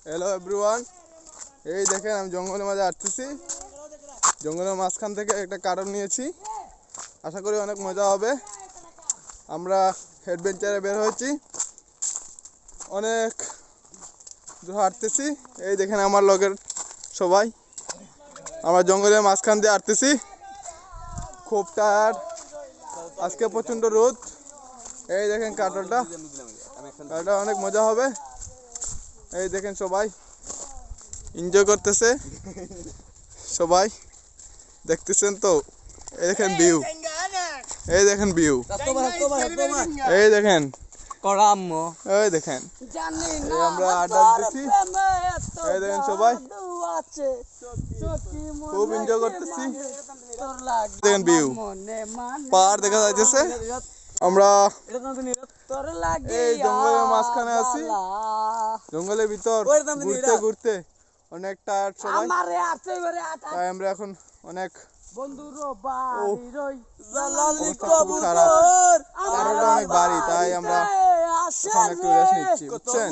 Hello everyone, এই দেখেন আমি জঙ্গলের মাঝে আসতেছি। জঙ্গলের মাঝখান থেকে একটা কারণ নিয়েছি, আশা করি অনেক মজা হবে। আমরা অ্যাডভেঞ্চারে বের হয়েছি, অনেক দূর হাঁটতেছি। এই দেখেন আমার লগের সবাই, আমরা জঙ্গলের মাঝখান দিয়ে হাঁটতেছি। খুব টায়ার্ড, আজকে প্রচণ্ড রোদ। এই দেখেন কাটলটা অনেক মজা হবে। এই দেখেন সবাই এনজয় করতেছে, সবাই দেখতেছেন তো। এই দেখেন ভিউ, এই দেখেন ভিউ, এই দেখেন এই দেখেন আমরা আড্ডা দিতেছি। এই দেখেন সবাই খুব এনজয় করতেছি। দেখেন ভিউ, পাহাড় দেখা যাইতেছে। আমরা এই জঙ্গলের মাঝখানে আছি, জঙ্গলের ভিতর ঘুরতে ঘুরতে অনেক টায়ার্ড সবাই। তাই আমরা এখন অনেক খারাপ, অনেক বাড়ি, তাই আমরা এখন একটু রেস্ট নিচ্ছি, বুঝছেন।